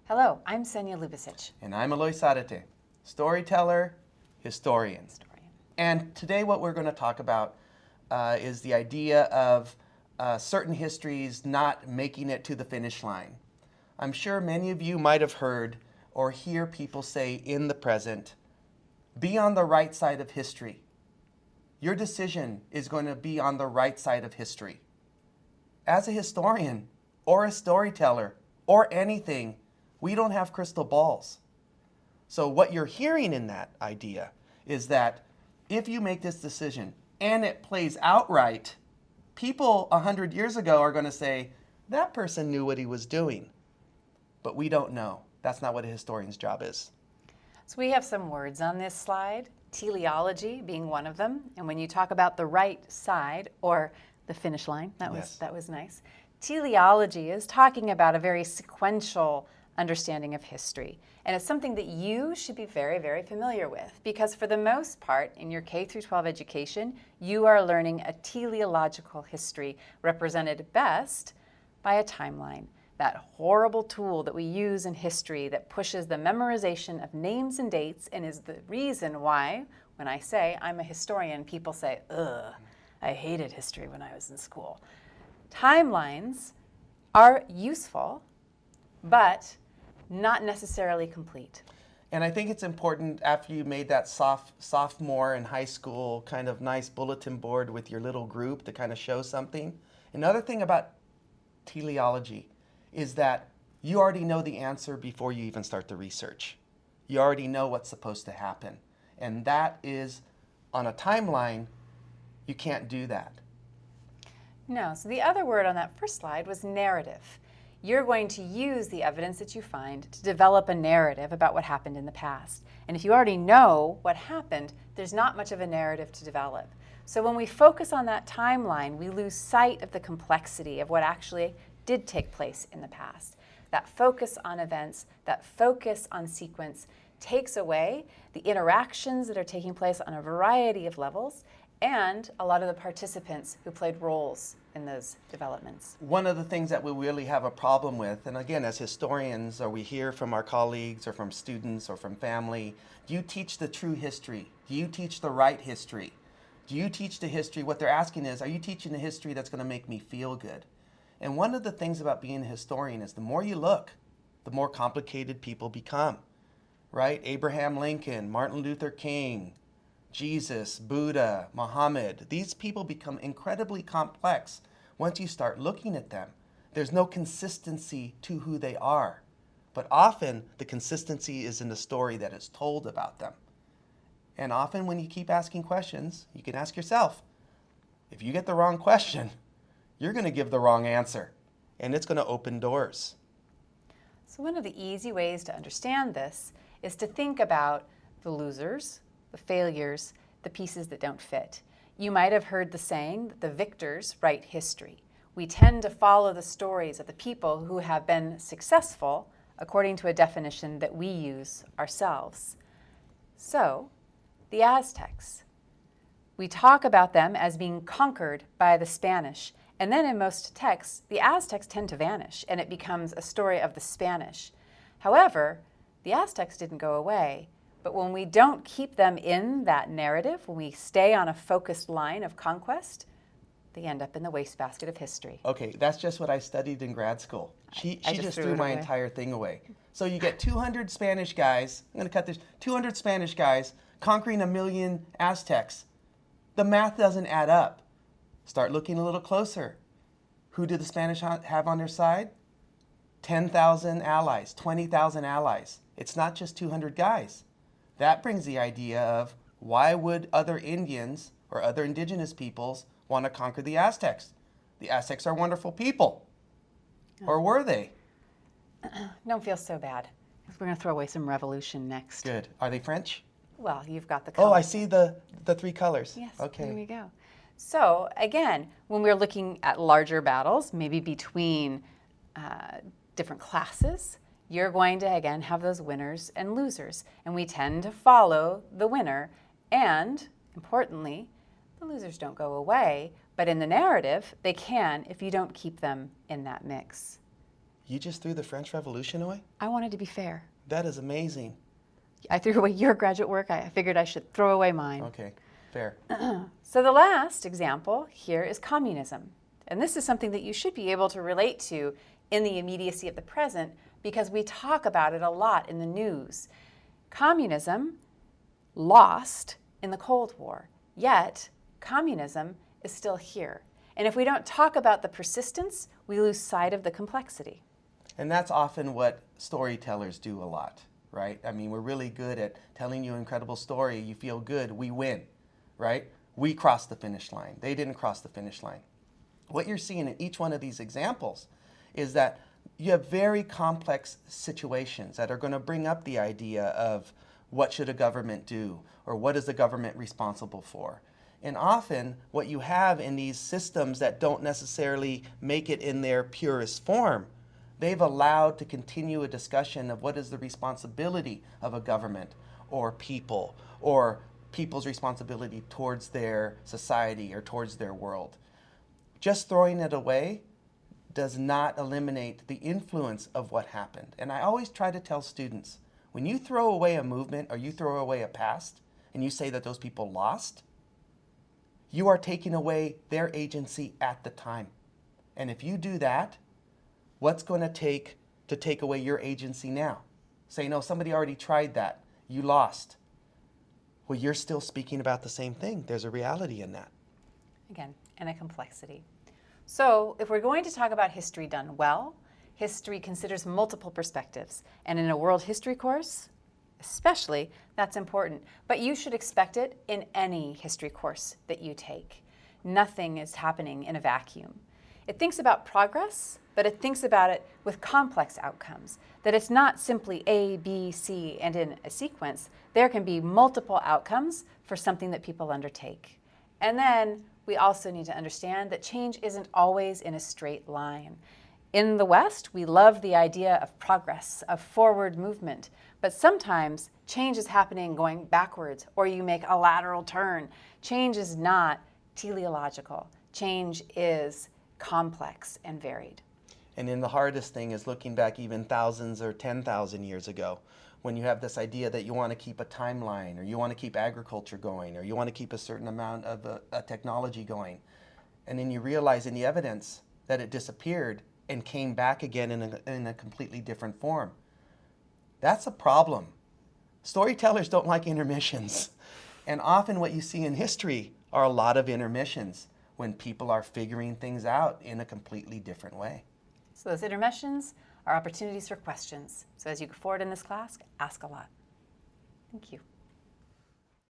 Hello, I'm Senya Lubisich. And I'm Eloy, storyteller, historian. And today what we're going to talk about is the idea of certain histories not making it to the finish line. I'm sure many of you might have heard or hear people say in the present, be on the right side of history. Your decision is going to be on the right side of history. As a historian or a storyteller or anything, we don't have crystal balls. So what you're hearing in that idea is that if you make this decision and it plays out right, people 100 years ago are going to say, that person knew what he was doing. But we don't know. That's not what a historian's job is. So we have some words on this slide, teleology being one of them. And when you talk about the right side or the finish line, that was nice. Teleology is talking about a very sequential understanding of history. And it's something that you should be very, very familiar with, because for the most part in your K through 12 education, you are learning a teleological history represented best by a timeline. That horrible tool that we use in history that pushes the memorization of names and dates and is the reason why, when I say I'm a historian, people say, ugh, I hated history when I was in school. Timelines are useful, but not necessarily complete. And I think it's important after you made that sophomore in high school kind of nice bulletin board with your little group to kind of show something. Another thing about teleology is that you already know the answer before you even start the research. You already know what's supposed to happen. And that is, on a timeline, you can't do that. No, so the other word on that first slide was narrative. You're going to use the evidence that you find to develop a narrative about what happened in the past. And if you already know what happened, there's not much of a narrative to develop. So when we focus on that timeline, we lose sight of the complexity of what actually did take place in the past. That focus on events, that focus on sequence takes away the interactions that are taking place on a variety of levels and a lot of the participants who played roles in those developments. One of the things that we really have a problem with, and again, as historians, or we hear from our colleagues or from students or from family, do you teach the true history? Do you teach the right history? Do you teach the history? What they're asking is, are you teaching the history that's going to make me feel good? And one of the things about being a historian is the more you look, the more complicated people become, right? Abraham Lincoln, Martin Luther King, Jesus, Buddha, Muhammad, these people become incredibly complex once you start looking at them. There's no consistency to who they are. But often the consistency is in the story that is told about them. And often when you keep asking questions, you can ask yourself, if you get the wrong question, you're going to give the wrong answer, and it's going to open doors. So one of the easy ways to understand this is to think about the losers, the failures, the pieces that don't fit. You might have heard the saying that the victors write history. We tend to follow the stories of the people who have been successful according to a definition that we use ourselves. So, the Aztecs. We talk about them as being conquered by the Spanish, and then in most texts, the Aztecs tend to vanish, and it becomes a story of the Spanish. However, the Aztecs didn't go away. But when we don't keep them in that narrative, when we stay on a focused line of conquest, they end up in the wastebasket of history. Okay, that's just what I studied in grad school. She just threw my entire thing away. So you get 200 Spanish guys, I'm going to cut this, 200 Spanish guys conquering 1 million Aztecs. The math doesn't add up. Start looking a little closer. Who did the Spanish have on their side? 10,000 allies, 20,000 allies. It's not just 200 guys. That brings the idea of why would other Indians or other indigenous peoples want to conquer the Aztecs? The Aztecs are wonderful people. Or were they? Don't feel so bad. We're going to throw away some revolution next. Good. Are they French? Well, you've got the colors. Oh, I see the 3 colors. Yes, okay. There we go. So again, when we're looking at larger battles, maybe between different classes, you're going to, again, have those winners and losers. And we tend to follow the winner. And, importantly, the losers don't go away. But in the narrative, they can if you don't keep them in that mix. You just threw the French Revolution away? I wanted to be fair. That is amazing. I threw away your graduate work. I figured I should throw away mine. Okay, fair. So the last example here is communism. And this is something that you should be able to relate to in the immediacy of the present because we talk about it a lot in the news. Communism lost in the Cold War, yet communism is still here. And if we don't talk about the persistence, we lose sight of the complexity. And that's often what storytellers do a lot, right? I mean, we're really good at telling you an incredible story. You feel good, we win, right? We crossed the finish line. They didn't cross the finish line. What you're seeing in each one of these examples is that you have very complex situations that are going to bring up the idea of what should a government do or what is the government responsible for. And often what you have in these systems that don't necessarily make it in their purest form, they've allowed to continue a discussion of what is the responsibility of a government or people's responsibility towards their society or towards their world. Just throwing it away does not eliminate the influence of what happened. And I always try to tell students, when you throw away a movement or you throw away a past and you say that those people lost, you are taking away their agency at the time. And if you do that, what's going to take away your agency now? Say, no, somebody already tried that. You lost. Well, you're still speaking about the same thing. There's a reality in that. Again, and a complexity. So if we're going to talk about history done well, history considers multiple perspectives. And in a world history course, especially, that's important. But you should expect it in any history course that you take. Nothing is happening in a vacuum. It thinks about progress, but it thinks about it with complex outcomes, that it's not simply A, B, C, and in a sequence. There can be multiple outcomes for something that people undertake. And then we also need to understand that change isn't always in a straight line. In the West, we love the idea of progress, of forward movement, but sometimes change is happening going backwards, or you make a lateral turn. Change is not teleological. Change is complex and varied. And then the hardest thing is looking back even thousands or 10,000 years ago, when you have this idea that you want to keep a timeline, or you want to keep agriculture going, or you want to keep a certain amount of technology going. And then you realize in the evidence that it disappeared and came back again in a completely different form. That's a problem. Storytellers don't like intermissions. And often what you see in history are a lot of intermissions when people are figuring things out in a completely different way. So those intermissions are opportunities for questions. So as you go forward in this class, ask a lot. Thank you.